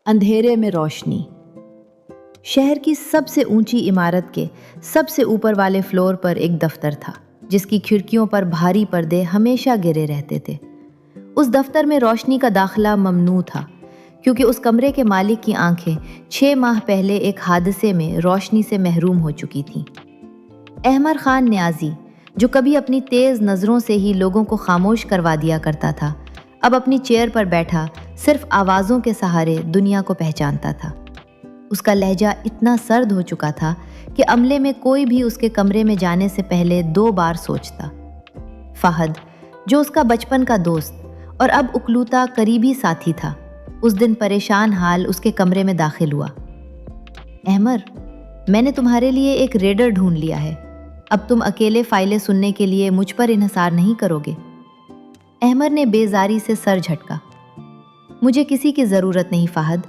اندھیرے میں روشنی۔ شہر کی سب سے اونچی عمارت کے سب سے اوپر والے فلور پر ایک دفتر تھا جس کی کھڑکیوں پر بھاری پردے ہمیشہ گرے رہتے تھے۔ اس دفتر میں روشنی کا داخلہ ممنوع تھا کیونکہ اس کمرے کے مالک کی آنکھیں 6 ماہ پہلے ایک حادثے میں روشنی سے محروم ہو چکی تھیں۔ احمر خان نیازی، جو کبھی اپنی تیز نظروں سے ہی لوگوں کو خاموش کروا دیا کرتا تھا، اب اپنی چیئر پر بیٹھا صرف آوازوں کے سہارے دنیا کو پہچانتا تھا۔ اس کا لہجہ اتنا سرد ہو چکا تھا کہ عملے میں کوئی بھی اس کے کمرے میں جانے سے پہلے 2 بار سوچتا۔ فہد، جو اس کا بچپن کا دوست اور اب اکلوتا قریبی ساتھی تھا، اس دن پریشان حال اس کے کمرے میں داخل ہوا۔ احمر، میں نے تمہارے لیے ایک ریڈر ڈھونڈ لیا ہے۔ اب تم اکیلے فائلیں سننے کے لیے مجھ پر انحصار نہیں کرو گے۔ احمر نے بیزاری سے سر جھٹکا۔ مجھے کسی کی ضرورت نہیں فہد،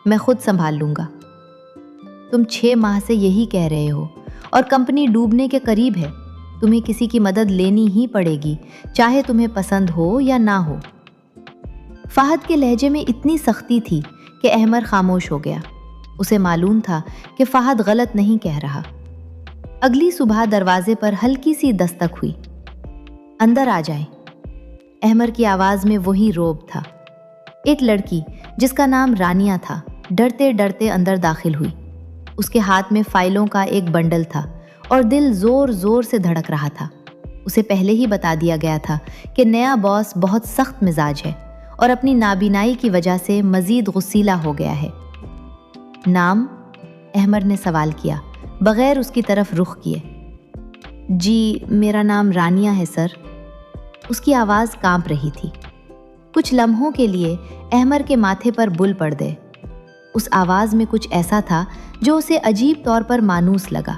میں خود سنبھال لوں گا۔ تم 6 ماہ سے یہی کہہ رہے ہو اور کمپنی ڈوبنے کے قریب ہے۔ تمہیں کسی کی مدد لینی ہی پڑے گی، چاہے تمہیں پسند ہو یا نہ ہو۔ فہد کے لہجے میں اتنی سختی تھی کہ احمر خاموش ہو گیا۔ اسے معلوم تھا کہ فہد غلط نہیں کہہ رہا۔ اگلی صبح دروازے پر ہلکی سی دستک ہوئی۔ اندر آ جائیں۔ احمر کی آواز میں وہی روب تھا۔ ایک لڑکی جس کا نام رانیہ تھا ڈرتے ڈرتے اندر داخل ہوئی۔ اس کے ہاتھ میں فائلوں کا ایک بنڈل تھا اور دل زور زور سے دھڑک رہا تھا۔ اسے پہلے ہی بتا دیا گیا تھا کہ نیا باس بہت سخت مزاج ہے اور اپنی نابینائی کی وجہ سے مزید غصیلا ہو گیا ہے۔ نام؟ احمر نے سوال کیا بغیر اس کی طرف رخ کیے۔ جی، میرا نام رانیہ ہے سر۔ اس کی آواز کانپ رہی تھی۔ کچھ لمحوں کے لیے احمر کے ماتھے پر بل پڑ گئے۔ اس آواز میں کچھ ایسا تھا جو اسے عجیب طور پر مانوس لگا،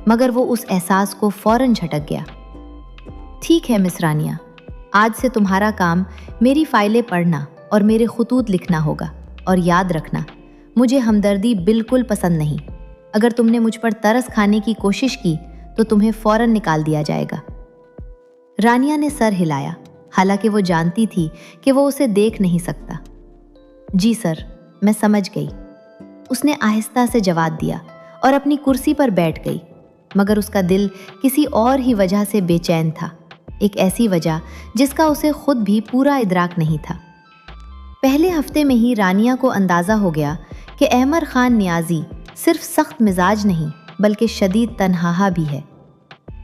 مگر وہ اس احساس کو فوراً جھٹک گیا۔ ٹھیک ہے مس رانیہ، آج سے تمہارا کام میری فائلیں پڑھنا اور میرے خطوط لکھنا ہوگا، اور یاد رکھنا، مجھے ہمدردی بالکل پسند نہیں۔ اگر تم نے مجھ پر ترس کھانے کی کوشش کی تو تمہیں فوراً نکال دیا جائے گا۔ رانیہ نے سر ہلایا، حالانکہ وہ جانتی تھی کہ وہ اسے دیکھ نہیں سکتا۔ جی سر، میں سمجھ گئی، اس نے آہستہ سے جواب دیا اور اپنی کرسی پر بیٹھ گئی، مگر اس کا دل کسی اور ہی وجہ سے بے چین تھا، ایک ایسی وجہ جس کا اسے خود بھی پورا ادراک نہیں تھا۔ پہلے ہفتے میں ہی رانیہ کو اندازہ ہو گیا کہ احمر خان نیازی صرف سخت مزاج نہیں بلکہ شدید تنہا بھی ہے۔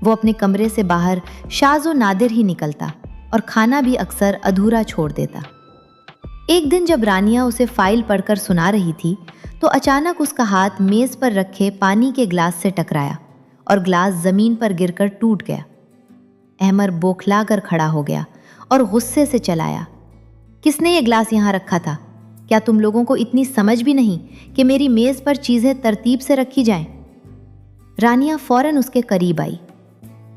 وہ اپنے کمرے سے باہر شاذ و نادر ہی نکلتا اور کھانا بھی اکثر ادھورا چھوڑ دیتا۔ ایک دن جب رانیہ اسے فائل پڑھ کر سنا رہی تھی تو اچانک اس کا ہاتھ میز پر رکھے پانی کے گلاس سے ٹکرایا اور گلاس زمین پر گر کر ٹوٹ گیا۔ احمر بوکھلا کر کھڑا ہو گیا اور غصے سے چلایا، کس نے یہ گلاس یہاں رکھا تھا؟ کیا تم لوگوں کو اتنی سمجھ بھی نہیں کہ میری میز پر چیزیں ترتیب سے رکھی جائیں؟ رانیہ فوراً اس کے قریب آئی۔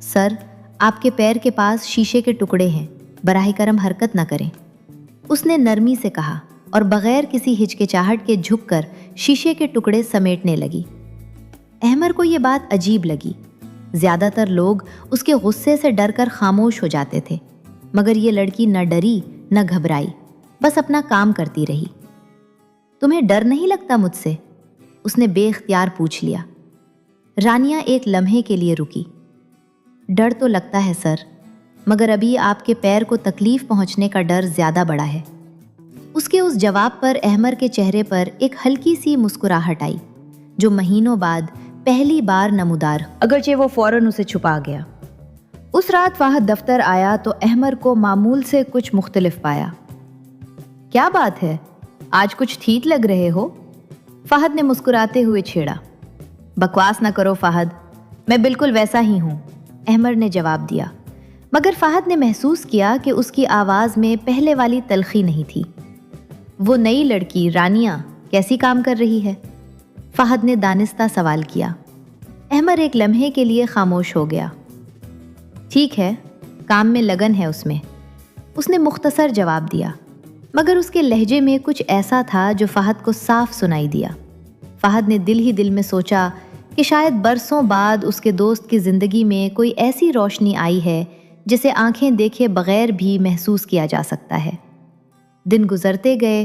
سر، آپ کے پیر کے پاس شیشے کے ٹکڑے ہیں، براہ کرم حرکت نہ کریں، اس نے نرمی سے کہا اور بغیر کسی ہچکچاہٹ کے جھک کر شیشے کے ٹکڑے سمیٹنے لگی۔ احمر کو یہ بات عجیب لگی۔ زیادہ تر لوگ اس کے غصے سے ڈر کر خاموش ہو جاتے تھے، مگر یہ لڑکی نہ ڈری نہ گھبرائی، بس اپنا کام کرتی رہی۔ تمہیں ڈر نہیں لگتا مجھ سے؟ اس نے بے اختیار پوچھ لیا۔ رانیہ ایک لمحے کے لیے رکی۔ ڈر تو لگتا ہے سر، مگر ابھی آپ کے پیر کو تکلیف پہنچنے کا ڈر زیادہ بڑا ہے۔ اس کے اس جواب پر احمر کے چہرے پر ایک ہلکی سی مسکراہٹ آئی جو مہینوں بعد پہلی بار نمودار، اگرچہ وہ فوراً اسے چھپا گیا۔ اس رات فہد دفتر آیا تو احمر کو معمول سے کچھ مختلف پایا۔ کیا بات ہے، آج کچھ ٹھیک لگ رہے ہو؟ فہد نے مسکراتے ہوئے چھیڑا۔ بکواس نہ کرو فہد، میں بالکل ویسا ہی ہوں، احمر نے جواب دیا، مگر فہد نے محسوس کیا کہ اس کی آواز میں پہلے والی تلخی نہیں تھی۔ وہ نئی لڑکی رانیہ کیسی کام کر رہی ہے؟ فہد نے دانستہ سوال کیا۔ احمر ایک لمحے کے لیے خاموش ہو گیا۔ ٹھیک ہے، کام میں لگن ہے اس نے مختصر جواب دیا، مگر اس کے لہجے میں کچھ ایسا تھا جو فہد کو صاف سنائی دیا۔ فہد نے دل ہی دل میں سوچا کہ شاید برسوں بعد اس کے دوست کی زندگی میں کوئی ایسی روشنی آئی ہے جسے آنکھیں دیکھے بغیر بھی محسوس کیا جا سکتا ہے۔ دن گزرتے گئے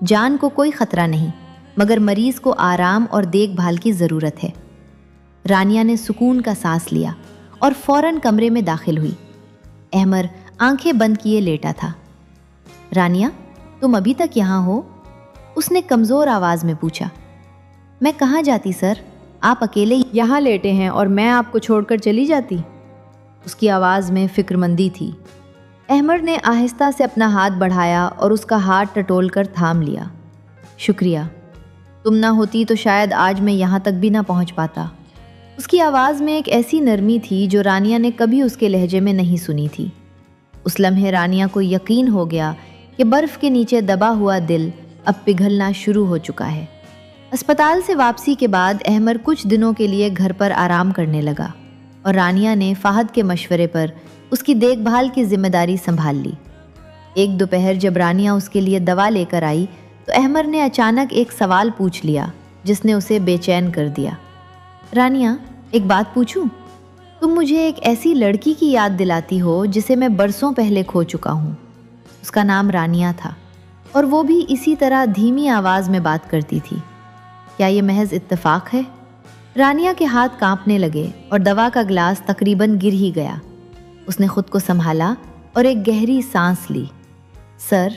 جان کو کوئی خطرہ نہیں، مگر مریض کو آرام اور دیکھ بھال کی ضرورت ہے۔ رانیہ نے سکون کا سانس لیا اور فوراً کمرے میں داخل ہوئی۔ احمر آنکھیں بند کیے لیٹا تھا۔ رانیہ، تم ابھی تک یہاں ہو؟ اس نے کمزور آواز میں پوچھا۔ میں کہاں جاتی سر، آپ اکیلے یہاں لیٹے ہیں اور میں آپ کو چھوڑ کر چلی جاتی؟ اس کی آواز میں فکر مندی تھی۔ احمر نے آہستہ سے اپنا ہاتھ بڑھایا اور اس کا ہاتھ ٹٹول کر تھام لیا۔ شکریہ، تم نہ ہوتی تو شاید آج میں یہاں تک بھی نہ پہنچ پاتا۔ اس کی آواز میں ایک ایسی نرمی تھی جو رانیہ نے کبھی اس کے لہجے میں نہیں سنی تھی۔ اس لمحے رانیہ کو یقین ہو گیا کہ برف کے نیچے دبا ہوا دل اب پگھلنا شروع ہو چکا ہے۔ اسپتال سے واپسی کے بعد احمر کچھ دنوں کے لیے گھر پر آرام کرنے لگا اور رانیہ نے فہد کے مشورے پر اس کی دیکھ بھال کی ذمہ داری سنبھال لی۔ ایک دوپہر جب رانیہ اس کے لیے دوا لے کر آئی تو احمر نے اچانک ایک سوال پوچھ لیا جس نے اسے بے چین کر دیا۔ رانیہ، ایک بات پوچھوں؟ تم مجھے ایک ایسی لڑکی کی یاد دلاتی ہو جسے میں برسوں پہلے کھو چکا ہوں۔ اس کا نام رانیہ تھا اور وہ بھی اسی طرح دھیمی آواز میں بات کرتی تھی۔ کیا یہ محض اتفاق ہے؟ رانیہ کے ہاتھ کانپنے لگے اور دوا کا گلاس تقریباً گر ہی گیا۔ اس نے خود کو سنبھالا اور ایک گہری سانس لی۔ سر،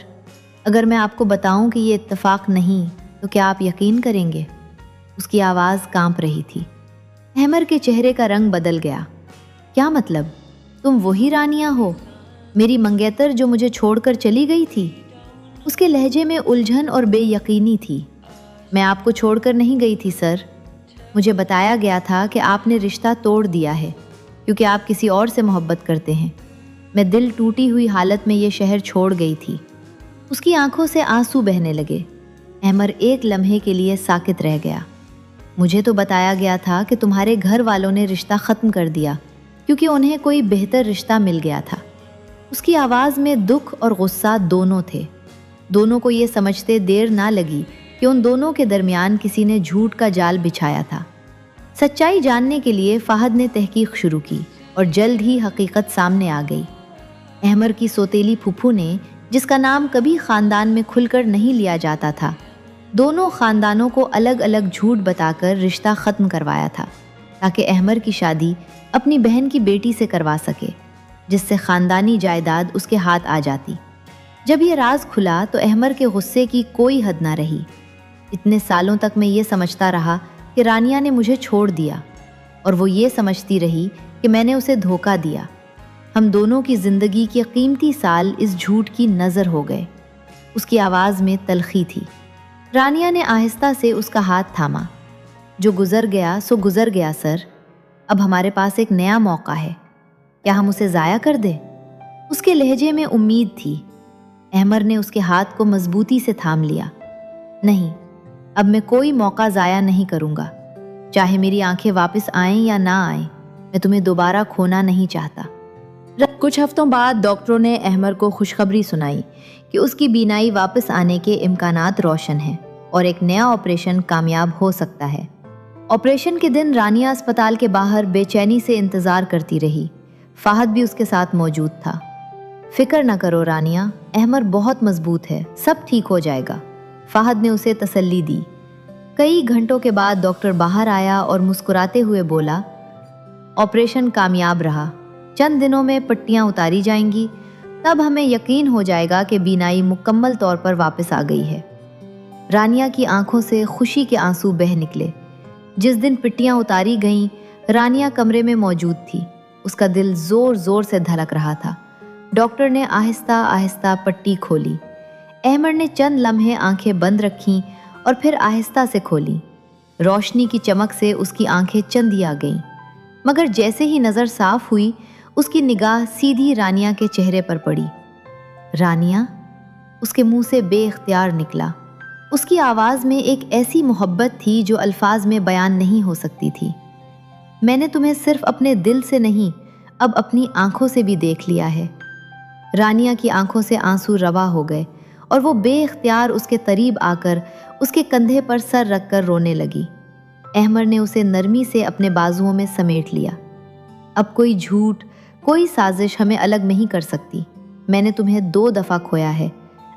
اگر میں آپ کو بتاؤں کہ یہ اتفاق نہیں تو کیا آپ یقین کریں گے؟ اس کی آواز کانپ رہی تھی۔ احمر کے چہرے کا رنگ بدل گیا۔ کیا مطلب؟ تم وہی رانیہ ہو، میری منگیتر جو مجھے چھوڑ کر چلی گئی تھی؟ اس کے لہجے میں الجھن اور بے یقینی تھی۔ میں آپ کو چھوڑ کر نہیں گئی تھی سر، مجھے بتایا گیا تھا کہ آپ نے رشتہ توڑ دیا ہے کیونکہ آپ کسی اور سے محبت کرتے ہیں۔ میں دل ٹوٹی ہوئی حالت میں یہ شہر چھوڑ گئی تھی۔ اس کی آنکھوں سے آنسو بہنے لگے۔ احمر ایک لمحے کے لیے ساکت رہ گیا۔ مجھے تو بتایا گیا تھا کہ تمہارے گھر والوں نے رشتہ ختم کر دیا کیونکہ انہیں کوئی بہتر رشتہ مل گیا تھا۔ اس کی آواز میں دکھ اور غصہ دونوں تھے۔ دونوں کو یہ سمجھتے دیر نہ لگی کہ ان دونوں کے درمیان کسی نے جھوٹ کا جال بچھایا تھا۔ سچائی جاننے کے لیے فہد نے تحقیق شروع کی اور جلد ہی حقیقت سامنے آ گئی۔ احمر کی سوتیلی پھپھو نے، جس کا نام کبھی خاندان میں کھل کر نہیں لیا جاتا تھا، دونوں خاندانوں کو الگ الگ جھوٹ بتا کر رشتہ ختم کروایا تھا تاکہ احمر کی شادی اپنی بہن کی بیٹی سے کروا سکے، جس سے خاندانی جائیداد اس کے ہاتھ آ جاتی۔ جب یہ راز کھلا تو احمر کے غصے کی کوئی حد نہ رہی۔ اتنے سالوں تک میں یہ سمجھتا رہا کہ رانیہ نے مجھے چھوڑ دیا اور وہ یہ سمجھتی رہی کہ میں نے اسے دھوکہ دیا۔ ہم دونوں کی زندگی کے قیمتی سال اس جھوٹ کی نظر ہو گئے۔ اس کی آواز میں تلخی تھی۔ رانیہ نے آہستہ سے اس کا ہاتھ تھاما۔ جو گزر گیا سو گزر گیا سر، اب ہمارے پاس ایک نیا موقع ہے، کیا ہم اسے ضائع کر دیں؟ اس کے لہجے میں امید تھی۔ احمر نے اس کے ہاتھ کو مضبوطی سے تھام لیا۔ نہیں، اب میں کوئی موقع ضائع نہیں کروں گا، چاہے میری آنکھیں واپس آئیں یا نہ آئیں، میں تمہیں دوبارہ کھونا نہیں چاہتا۔ کچھ ہفتوں بعد ڈاکٹروں نے احمر کو خوشخبری سنائی کہ اس کی بینائی واپس آنے کے امکانات روشن ہیں اور ایک نیا آپریشن کامیاب ہو سکتا ہے۔ آپریشن کے دن رانیہ اسپتال کے باہر بے چینی سے انتظار کرتی رہی۔ فہد بھی اس کے ساتھ موجود تھا۔ فکر نہ کرو رانیہ، احمر بہت مضبوط ہے، سب ٹھیک ہو جائے گا، فہد نے اسے تسلی دی۔ کئی گھنٹوں کے بعد ڈاکٹر باہر آیا اور مسکراتے ہوئے بولا، آپریشن کامیاب رہا، چند دنوں میں پٹیاں اتاری جائیں گی، تب ہمیں یقین ہو جائے گا کہ بینائی مکمل طور پر واپس آ گئی ہے۔ رانیہ کی آنکھوں سے خوشی کے آنسو بہہ نکلے۔ جس دن پٹیاں اتاری گئیں، رانیہ کمرے میں موجود تھی۔ اس کا دل زور زور سے دھڑک رہا تھا۔ ڈاکٹر نے آہستہ آہستہ پٹی کھولی۔ احمر نے چند لمحے آنکھیں بند رکھیں اور پھر آہستہ سے کھولیں۔ روشنی کی چمک سے اس کی آنکھیں چندی آ گئیں، مگر جیسے ہی نظر صاف ہوئی، اس کی نگاہ سیدھی رانیہ کے چہرے پر پڑی۔ رانیہ، اس کے منہ سے بے اختیار نکلا۔ اس کی آواز میں ایک ایسی محبت تھی جو الفاظ میں بیان نہیں ہو سکتی تھی۔ میں نے تمہیں صرف اپنے دل سے نہیں، اب اپنی آنکھوں سے بھی دیکھ لیا ہے۔ رانیہ کی آنکھوں سے آنسو روا ہو گئے اور وہ بے اختیار اس کے قریب آ کر اس کے کندھے پر سر رکھ کر رونے لگی۔ احمر نے اسے نرمی سے اپنے بازوؤں میں سمیٹ لیا۔ اب کوئی جھوٹ، کوئی سازش ہمیں الگ نہیں کر سکتی۔ میں نے تمہیں 2 دفعہ کھویا ہے،